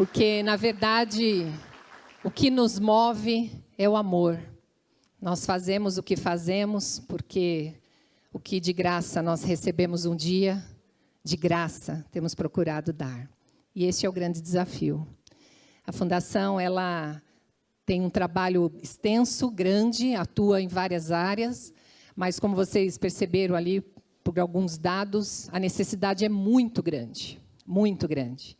Porque, na verdade, o que nos move é o amor. Nós fazemos o que fazemos porque o que de graça nós recebemos um dia, de graça temos procurado dar. E esse é o grande desafio. A Fundação, ela tem um trabalho extenso, grande, atua em várias áreas, mas como vocês perceberam ali, por alguns dados, a necessidade é muito grande, muito grande.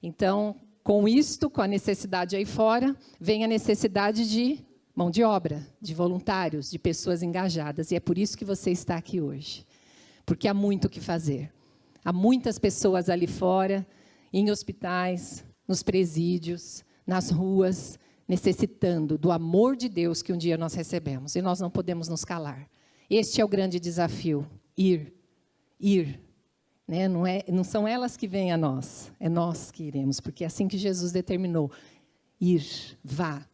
Então, com isto, com a necessidade aí fora, vem a necessidade de mão de obra, de voluntários, de pessoas engajadas. E é por isso que você está aqui hoje. Porque há muito o que fazer. Há muitas pessoas ali fora, em hospitais, nos presídios, nas ruas, necessitando do amor de Deus que um dia nós recebemos. E nós não podemos nos calar. Este é o grande desafio. Ir. Né? Não são elas que vêm a nós, é nós que iremos, porque é assim que Jesus determinou. Ir, vá,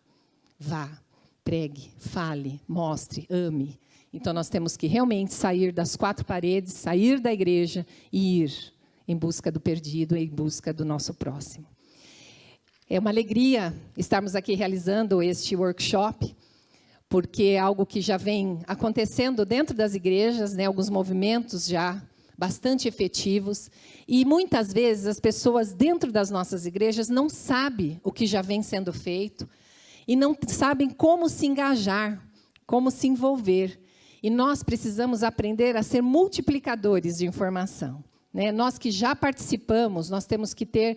pregue, fale, mostre, ame. Então, nós temos que realmente sair das quatro paredes, sair da igreja e ir em busca do perdido, em busca do nosso próximo. É uma alegria estarmos aqui realizando este workshop, porque é algo que já vem acontecendo dentro das igrejas, né, alguns movimentos já bastante efetivos, e muitas vezes as pessoas dentro das nossas igrejas não sabem o que já vem sendo feito, e não sabem como se engajar, como se envolver. E nós precisamos aprender a ser multiplicadores de informação, né? Nós que já participamos, nós temos que ter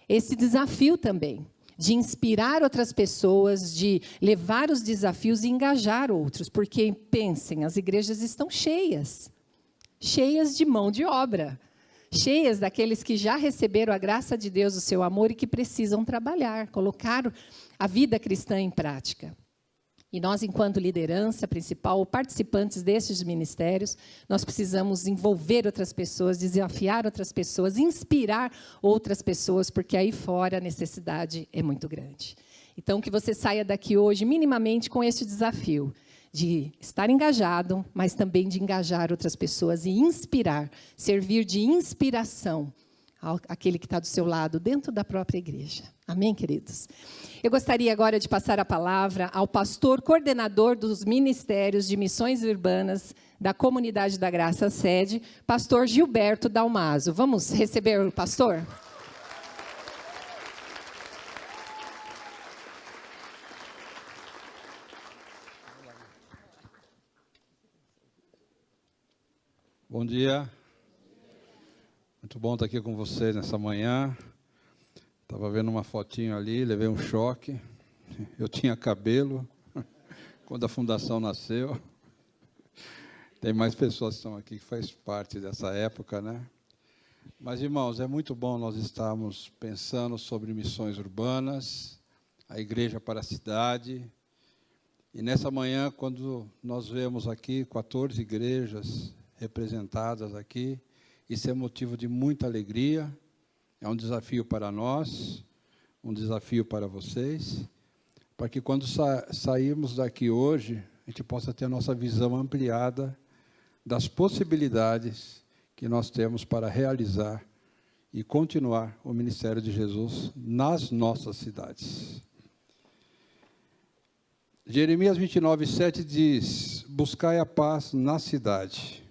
esse desafio também, de inspirar outras pessoas, de levar os desafios e engajar outros. Porque, pensem, as igrejas estão cheias de mão de obra, cheias daqueles que já receberam a graça de Deus, o seu amor, e que precisam trabalhar, colocar a vida cristã em prática. E nós, enquanto liderança principal, ou participantes destes ministérios, nós precisamos envolver outras pessoas, desafiar outras pessoas, inspirar outras pessoas, porque aí fora a necessidade é muito grande. Então, que você saia daqui hoje minimamente com este desafio, de estar engajado, mas também de engajar outras pessoas e inspirar, servir de inspiração àquele que está do seu lado, dentro da própria igreja. Amém, queridos? Eu gostaria agora de passar a palavra ao pastor coordenador dos Ministérios de Missões Urbanas da Comunidade da Graça Sede, pastor Gilberto Dalmaso. Vamos receber o pastor? Bom dia. Muito bom estar aqui com vocês nessa manhã. Estava vendo uma fotinho ali, levei um choque. Eu tinha cabelo quando a fundação nasceu. Tem mais pessoas que estão aqui que faz parte dessa época, né? Mas, irmãos, é muito bom nós estarmos pensando sobre missões urbanas, a igreja para a cidade. E nessa manhã, quando nós vemos aqui 14 igrejas representadas aqui, isso é motivo de muita alegria, é um desafio para nós, um desafio para vocês, para que quando sairmos daqui hoje, a gente possa ter a nossa visão ampliada das possibilidades que nós temos para realizar e continuar o ministério de Jesus nas nossas cidades. Jeremias 29:7 diz: buscai a paz na cidade,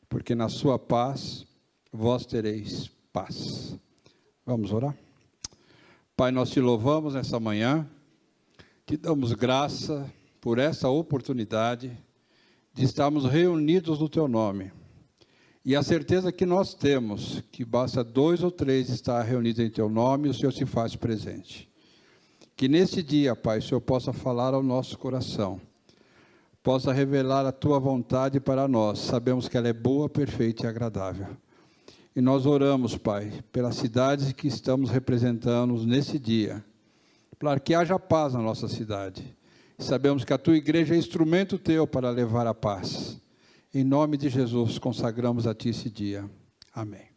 porque na sua paz vós tereis paz. Vamos orar? Pai, nós te louvamos nessa manhã, te damos graça por essa oportunidade de estarmos reunidos no teu nome. E a certeza que nós temos, que basta 2 ou 3 estar reunidos em teu nome, o Senhor se faz presente. Que nesse dia, Pai, o Senhor possa falar ao nosso coração, possa revelar a tua vontade para nós. Sabemos que ela é boa, perfeita e agradável. E nós oramos, Pai, pelas cidades que estamos representando nesse dia, para que haja paz na nossa cidade. E sabemos que a tua igreja é instrumento teu para levar a paz. Em nome de Jesus, consagramos a ti esse dia. Amém.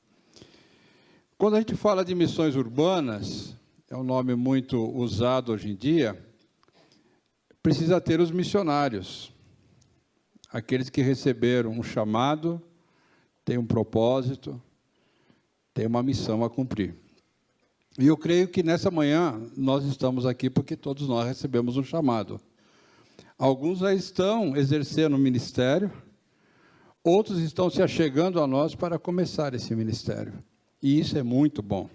Quando a gente fala de missões urbanas, é um nome muito usado hoje em dia, precisa ter os missionários. Aqueles que receberam um chamado, têm um propósito, têm uma missão a cumprir. E eu creio que nessa manhã nós estamos aqui porque todos nós recebemos um chamado. Alguns já estão exercendo o ministério, outros estão se achegando a nós para começar esse ministério. E isso é muito bom.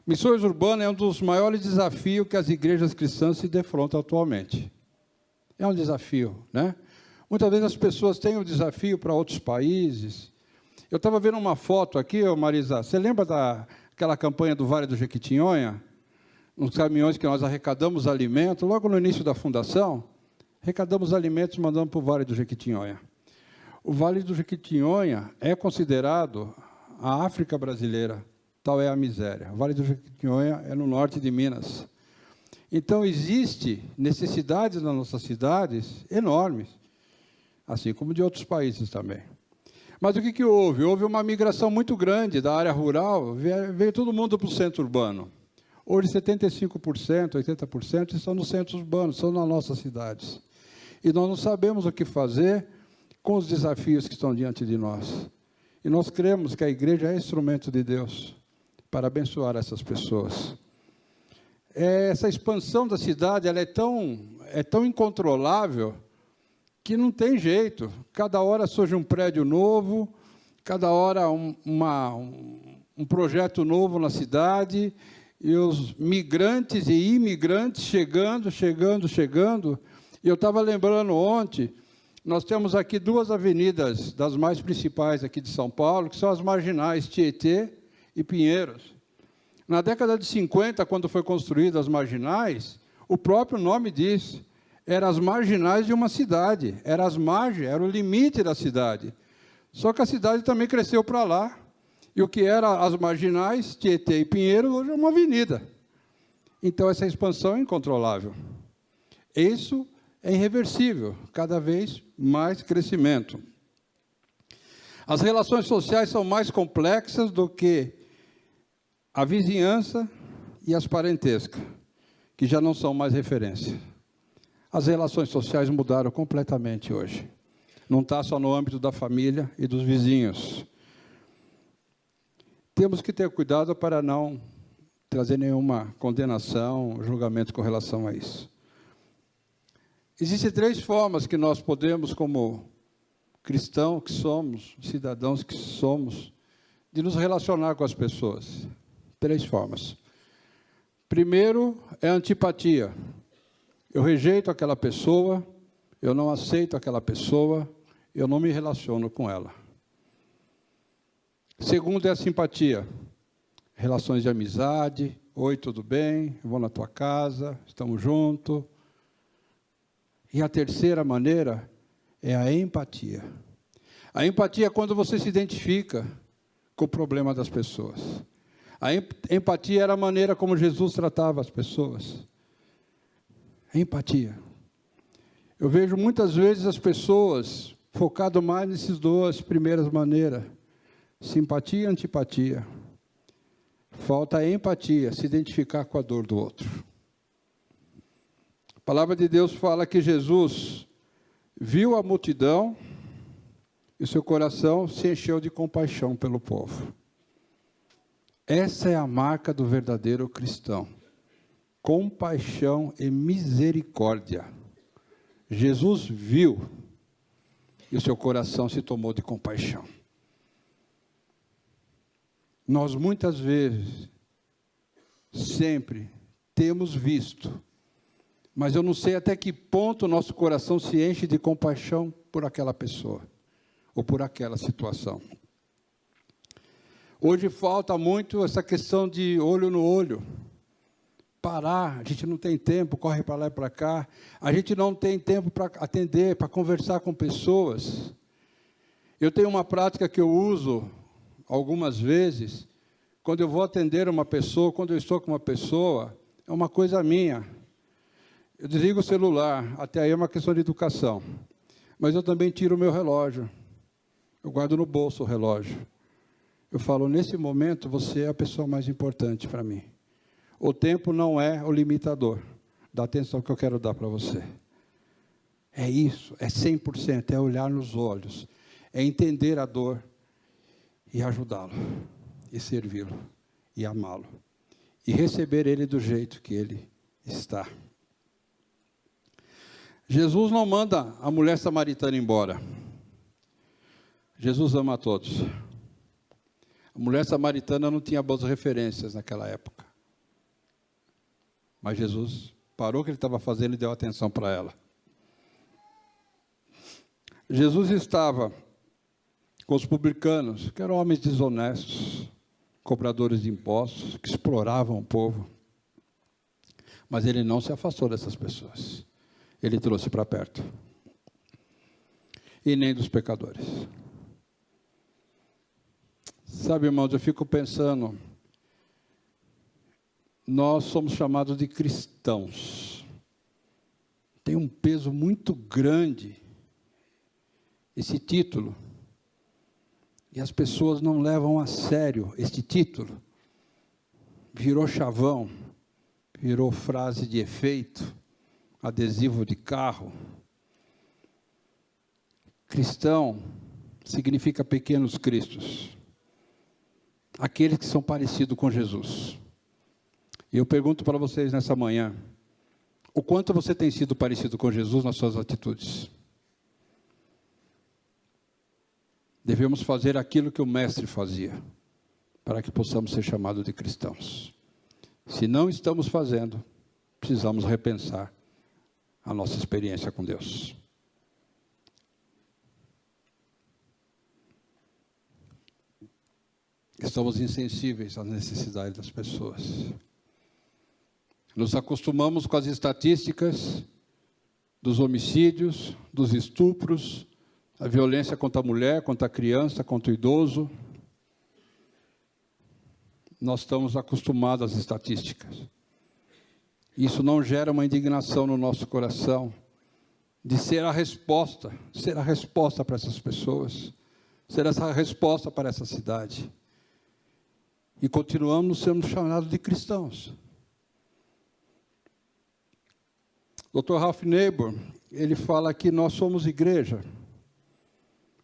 Missões urbanas é um dos maiores desafios que as igrejas cristãs se defrontam atualmente. É um desafio, né? Muitas vezes as pessoas têm um desafio para outros países. Eu estava vendo uma foto aqui, Marisa, você lembra daquela campanha do Vale do Jequitinhonha? Nos caminhões que nós arrecadamos alimentos, logo no início da fundação, arrecadamos alimentos e mandamos para o Vale do Jequitinhonha. O Vale do Jequitinhonha é considerado a África brasileira, tal é a miséria. O Vale do Jequitinhonha é no norte de Minas. Então, existe necessidades nas nossas cidades enormes, assim como de outros países também. Mas o que houve? Houve uma migração muito grande da área rural, veio todo mundo para o centro urbano. Hoje, 75%, 80% estão nos centros urbanos, são nas nossas cidades. E nós não sabemos o que fazer com os desafios que estão diante de nós. E nós cremos que a igreja é instrumento de Deus para abençoar essas pessoas. Essa expansão da cidade ela é tão incontrolável que não tem jeito. Cada hora surge um prédio novo, cada hora um projeto novo na cidade, e os migrantes e imigrantes chegando. E eu estava lembrando ontem, nós temos aqui duas avenidas das mais principais aqui de São Paulo, que são as marginais Tietê e Pinheiros. Na década de 50, quando foi construídas as marginais, o próprio nome diz, eram as marginais de uma cidade, era as margens, era o limite da cidade. Só que a cidade também cresceu para lá, e o que era as marginais, Tietê e Pinheiros, hoje é uma avenida. Então, essa expansão é incontrolável. Isso é irreversível, cada vez mais crescimento. As relações sociais são mais complexas do que a vizinhança e as parentescas, que já não são mais referência. As relações sociais mudaram completamente hoje. Não está só no âmbito da família e dos vizinhos. Temos que ter cuidado para não trazer nenhuma condenação, julgamento com relação a isso. Existem três formas que nós podemos, como cristãos que somos, cidadãos que somos, de nos relacionar com as pessoas. Três formas. Primeiro é a antipatia. Eu rejeito aquela pessoa, eu não aceito aquela pessoa, eu não me relaciono com ela. Segundo é a simpatia. Relações de amizade. Oi, tudo bem? Eu vou na tua casa, estamos juntos. E a terceira maneira é a empatia. A empatia é quando você se identifica com o problema das pessoas. A empatia era a maneira como Jesus tratava as pessoas. Empatia. Eu vejo muitas vezes as pessoas focadas mais nessas duas primeiras maneiras. Simpatia e antipatia. Falta a empatia, se identificar com a dor do outro. A palavra de Deus fala que Jesus viu a multidão e seu coração se encheu de compaixão pelo povo. Essa é a marca do verdadeiro cristão. Compaixão e misericórdia. Jesus viu e o seu coração se tomou de compaixão. Nós muitas vezes, sempre, temos visto, mas eu não sei até que ponto o nosso coração se enche de compaixão por aquela pessoa, ou por aquela situação. Hoje falta muito essa questão de olho no olho. Parar, a gente não tem tempo, corre para lá e para cá. A gente não tem tempo para atender, para conversar com pessoas. Eu tenho uma prática que eu uso algumas vezes, quando eu vou atender uma pessoa, quando eu estou com uma pessoa, é uma coisa minha. Eu desligo o celular, até aí é uma questão de educação. Mas eu também tiro o meu relógio. Eu guardo no bolso o relógio. Eu falo, nesse momento, você é a pessoa mais importante para mim. O tempo não é o limitador da atenção que eu quero dar para você. É isso, é 100%, é olhar nos olhos, é entender a dor e ajudá-lo, e servi-lo, e amá-lo. e receber ele do jeito que ele está. Jesus não manda a mulher samaritana embora. Jesus ama a todos. A mulher samaritana não tinha boas referências naquela época. Mas Jesus parou o que ele estava fazendo e deu atenção para ela. Jesus estava com os publicanos, que eram homens desonestos, cobradores de impostos, que exploravam o povo. Mas ele não se afastou dessas pessoas. Ele trouxe para perto. E nem dos pecadores. Sabe, irmãos, eu fico pensando, nós somos chamados de cristãos. Tem um peso muito grande esse título. E as pessoas não levam a sério este título. Virou chavão, virou frase de efeito, adesivo de carro. Cristão significa pequenos cristos. Aqueles que são parecidos com Jesus. E eu pergunto para vocês nessa manhã, o quanto você tem sido parecido com Jesus nas suas atitudes? Devemos fazer aquilo que o Mestre fazia, para que possamos ser chamados de cristãos. Se não estamos fazendo, precisamos repensar a nossa experiência com Deus. Estamos insensíveis às necessidades das pessoas. Nos acostumamos com as estatísticas dos homicídios, dos estupros, a violência contra a mulher, contra a criança, contra o idoso. Nós estamos acostumados às estatísticas. Isso não gera uma indignação no nosso coração de ser a resposta para essas pessoas, ser essa resposta para essa cidade. E continuamos sendo chamados de cristãos. Dr. Ralph Neighbour, ele fala que nós somos igreja.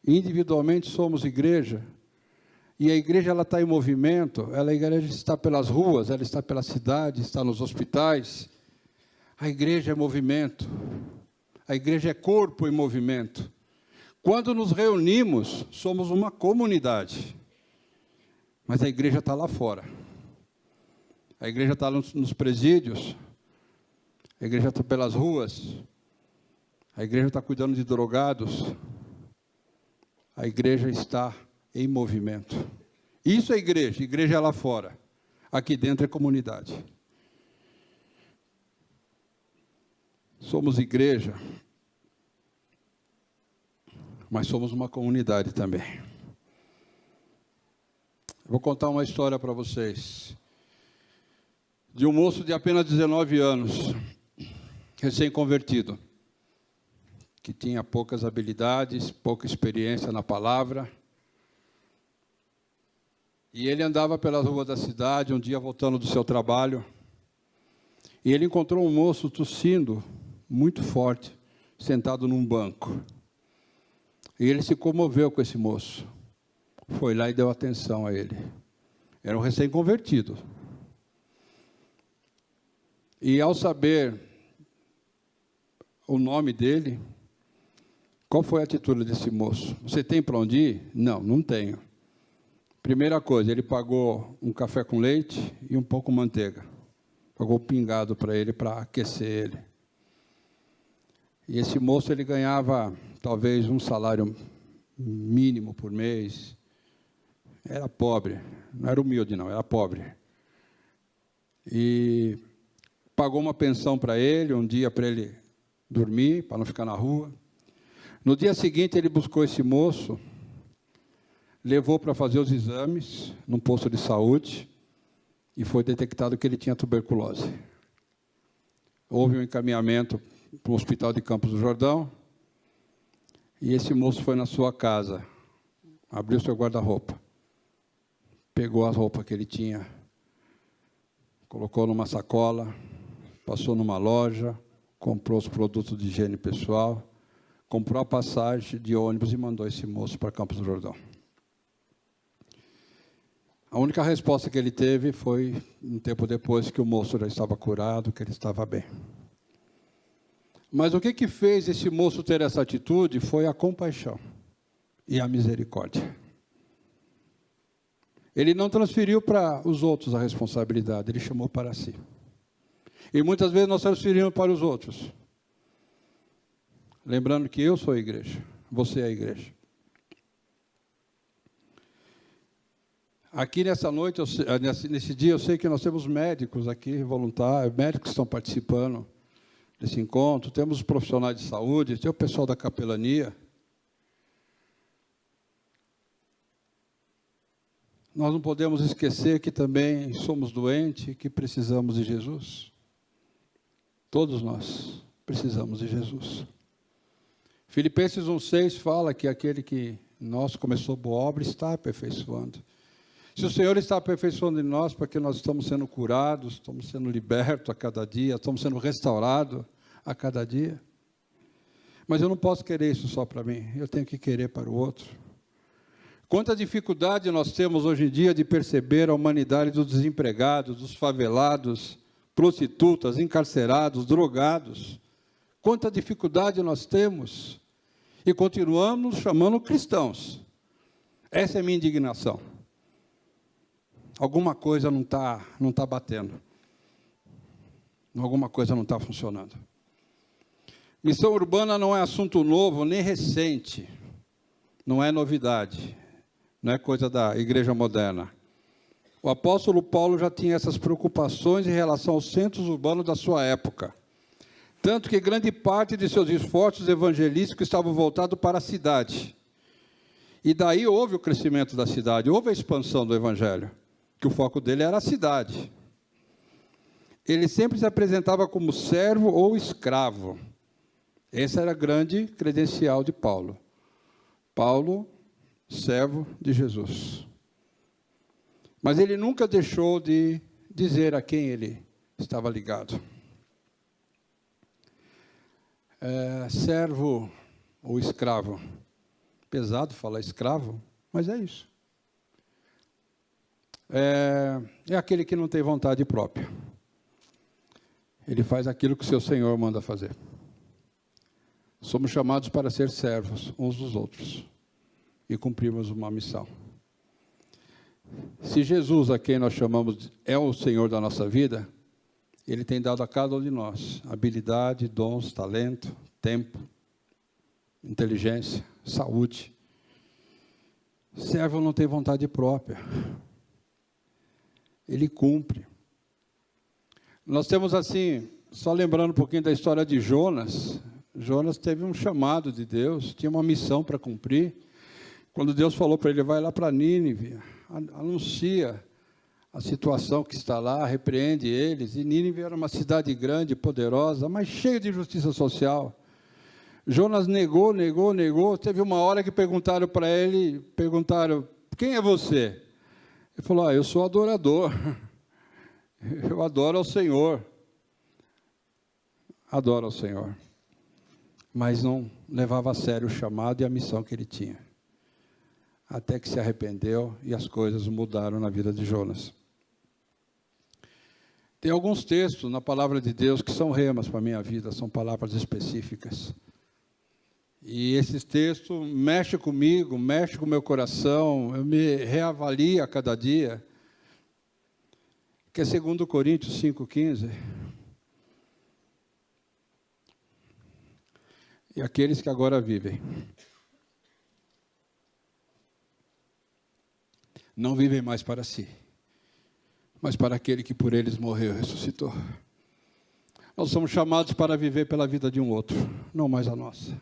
Individualmente somos igreja. E a igreja ela está em movimento, a igreja está pelas ruas, ela está pela cidade, está nos hospitais. A igreja é movimento. A igreja é corpo em movimento. Quando nos reunimos, somos uma comunidade. Mas a igreja está lá fora. A igreja está nos presídios. A igreja está pelas ruas. A igreja está cuidando de drogados. A igreja está em movimento. Isso é igreja é lá fora. Aqui dentro é comunidade. Somos igreja, mas somos uma comunidade também. Vou contar uma história para vocês. De um moço de apenas 19 anos, recém-convertido, que tinha poucas habilidades, pouca experiência na palavra. E ele andava pelas ruas da cidade, um dia voltando do seu trabalho, e ele encontrou um moço tossindo, muito forte, sentado num banco. E ele se comoveu com esse moço. Foi lá e deu atenção a ele. Era um recém-convertido. E ao saber o nome dele, qual foi a atitude desse moço? Você tem para onde ir? Não, não tenho. Primeira coisa, ele pagou um café com leite e um pouco de manteiga. Pagou pingado para ele, para aquecer ele. E esse moço, ele ganhava talvez um salário mínimo por mês. Era pobre, não era humilde não, era pobre. E pagou uma pensão para ele, um dia para ele dormir, para não ficar na rua. No dia seguinte, ele buscou esse moço, levou para fazer os exames num posto de saúde e foi detectado que ele tinha tuberculose. Houve um encaminhamento para o Hospital de Campos do Jordão e esse moço foi na sua casa, abriu seu guarda-roupa, pegou as roupas que ele tinha, colocou numa sacola, passou numa loja, comprou os produtos de higiene pessoal, comprou a passagem de ônibus e mandou esse moço para Campos do Jordão. A única resposta que ele teve foi, um tempo depois, que o moço já estava curado, que ele estava bem. Mas o que fez esse moço ter essa atitude foi a compaixão e a misericórdia. Ele não transferiu para os outros a responsabilidade, ele chamou para si. E muitas vezes nós transferimos para os outros. Lembrando que eu sou a igreja, você é a igreja. Aqui nessa noite, nesse dia, eu sei que nós temos médicos aqui, voluntários, médicos que estão participando desse encontro, temos os profissionais de saúde, tem o pessoal da capelania. Nós não podemos esquecer que também somos doentes e que precisamos de Jesus. Todos nós precisamos de Jesus. Filipenses 1,6 fala que aquele que nós começou boa obra está aperfeiçoando. Se o Senhor está aperfeiçoando em nós, porque nós estamos sendo curados, estamos sendo libertos a cada dia, estamos sendo restaurados a cada dia. Mas eu não posso querer isso só para mim, eu tenho que querer para o outro. Quanta dificuldade nós temos hoje em dia de perceber a humanidade dos desempregados, dos favelados, prostitutas, encarcerados, drogados. Quanta dificuldade nós temos e continuamos chamando cristãos. Essa é a minha indignação. Alguma coisa não tá batendo. Alguma coisa não está funcionando. Missão urbana não é assunto novo, nem recente. Não é novidade. Não é coisa da igreja moderna. O apóstolo Paulo já tinha essas preocupações em relação aos centros urbanos da sua época. Tanto que grande parte de seus esforços evangelísticos estavam voltados para a cidade. E daí houve o crescimento da cidade, houve a expansão do evangelho, que o foco dele era a cidade. Ele sempre se apresentava como servo ou escravo. Esse era a grande credencial de Paulo. Paulo, servo de Jesus. Mas ele nunca deixou de dizer a quem ele estava ligado. Servo ou escravo. Pesado falar escravo, mas é isso. É aquele que não tem vontade própria. Ele faz aquilo que o seu Senhor manda fazer. Somos chamados para ser servos uns dos outros e cumprirmos uma missão. Se Jesus, a quem nós chamamos, é o Senhor da nossa vida, Ele tem dado a cada um de nós habilidade, dons, talento, tempo, inteligência, saúde. Servo não tem vontade própria. Ele cumpre. Nós temos assim, só lembrando um pouquinho da história de Jonas. Jonas teve um chamado de Deus, tinha uma missão para cumprir. Quando Deus falou para ele, vai lá para Nínive, anuncia a situação que está lá, repreende eles. E Nínive era uma cidade grande, poderosa, mas cheia de injustiça social. Jonas negou. Teve uma hora que perguntaram para ele, quem é você? Ele falou, eu sou adorador. Eu adoro ao Senhor. Adoro ao Senhor. Mas não levava a sério o chamado e a missão que ele tinha. Até que se arrependeu e as coisas mudaram na vida de Jonas. Tem alguns textos na palavra de Deus que são remas para a minha vida, são palavras específicas. E esses textos mexem comigo, mexem com o meu coração, eu me reavalio a cada dia. Que é 2 Coríntios 5,15. E aqueles que agora vivem, não vivem mais para si, mas para aquele que por eles morreu e ressuscitou. Nós somos chamados para viver pela vida de um outro, não mais a nossa.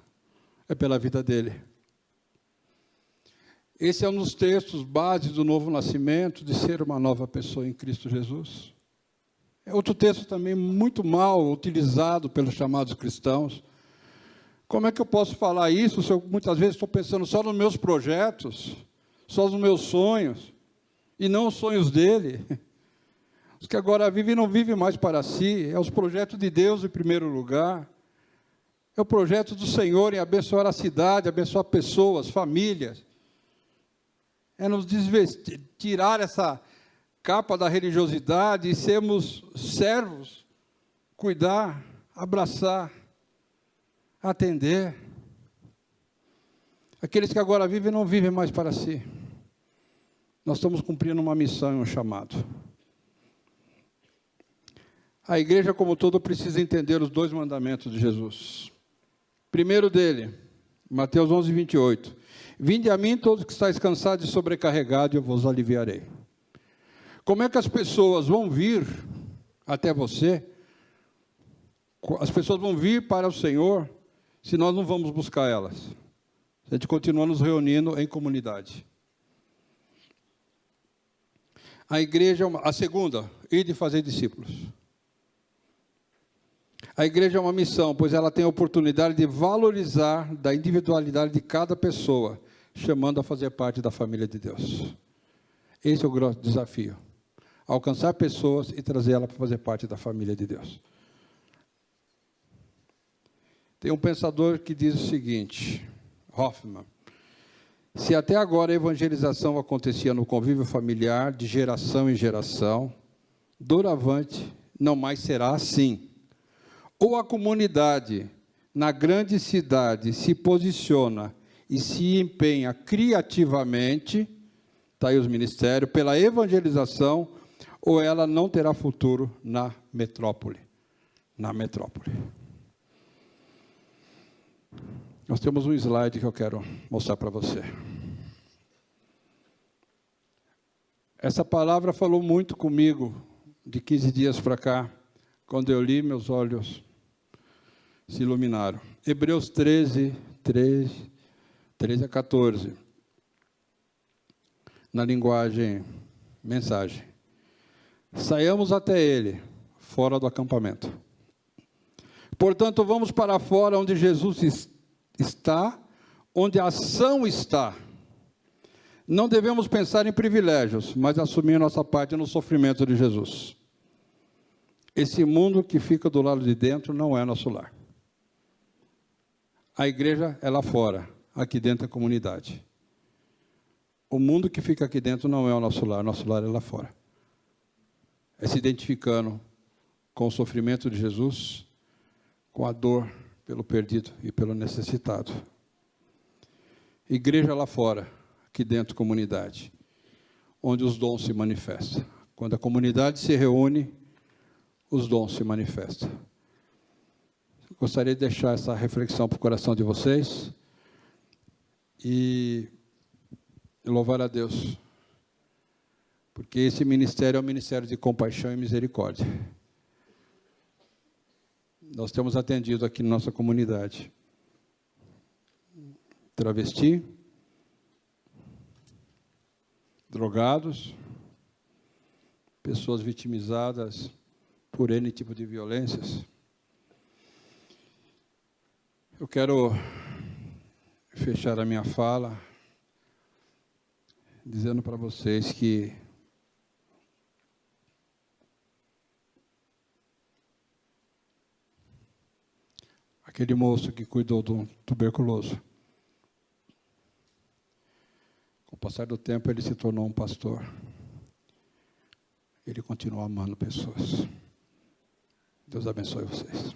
É pela vida dele. Esse é um dos textos base do novo nascimento, de ser uma nova pessoa em Cristo Jesus. É outro texto também muito mal utilizado pelos chamados cristãos. Como é que eu posso falar isso se eu muitas vezes estou pensando só nos meus projetos, só nos meus sonhos, e não os sonhos dele? Os que agora vivem não vivem mais para si, é os projetos de Deus em primeiro lugar. É o projeto do Senhor em abençoar a cidade, abençoar pessoas, famílias. É nos desvestir, tirar capa da religiosidade e sermos servos, cuidar, abraçar, atender. Aqueles que agora vivem não vivem mais para si. Nós estamos cumprindo uma missão e um chamado. A igreja, como todo, precisa entender os 2 mandamentos de Jesus. Primeiro dele, Mateus 11, 28. Vinde a mim todos que estáis cansados e sobrecarregados, e eu vos aliviarei. Como é que as pessoas vão vir até você? As pessoas vão vir para o Senhor se nós não vamos buscar elas. A gente continua nos reunindo em comunidade. A igreja, a segunda, ir de fazer discípulos. A igreja é uma missão, pois ela tem a oportunidade de valorizar da individualidade de cada pessoa, chamando a fazer parte da família de Deus. Esse é o grande desafio. Alcançar pessoas e trazer elas para fazer parte da família de Deus. Tem um pensador que diz o seguinte, Hoffman: se até agora a evangelização acontecia no convívio familiar, de geração em geração, doravante não mais será assim. Ou a comunidade na grande cidade se posiciona e se empenha criativamente, está aí os ministérios, pela evangelização, ou ela não terá futuro na metrópole. Na metrópole. Nós temos um slide que eu quero mostrar para você. Essa palavra falou muito comigo de 15 dias para cá. Quando eu li, meus olhos se iluminaram. Hebreus 13 a 14. Na linguagem mensagem. Saiamos até ele, fora do acampamento. Portanto, vamos para fora onde Jesus está, onde a ação está. Não devemos pensar em privilégios, mas assumir nossa parte no sofrimento de Jesus. Esse mundo que fica do lado de dentro não é nosso lar. A igreja é lá fora, aqui dentro é a comunidade. O mundo que fica aqui dentro não é o nosso lar é lá fora. É se identificando com o sofrimento de Jesus, com a dor pelo perdido e pelo necessitado. Igreja lá fora, aqui dentro comunidade, onde os dons se manifestam. Quando a comunidade se reúne, os dons se manifestam. Gostaria de deixar essa reflexão para o coração de vocês e louvar a Deus, porque esse ministério é um ministério de compaixão e misericórdia. Nós temos atendido aqui na nossa comunidade travesti, drogados, pessoas vitimizadas por N tipo de violências. Eu quero fechar a minha fala dizendo para vocês que aquele moço que cuidou do tuberculoso, com o passar do tempo ele se tornou um pastor. Ele continua amando pessoas. Deus abençoe vocês.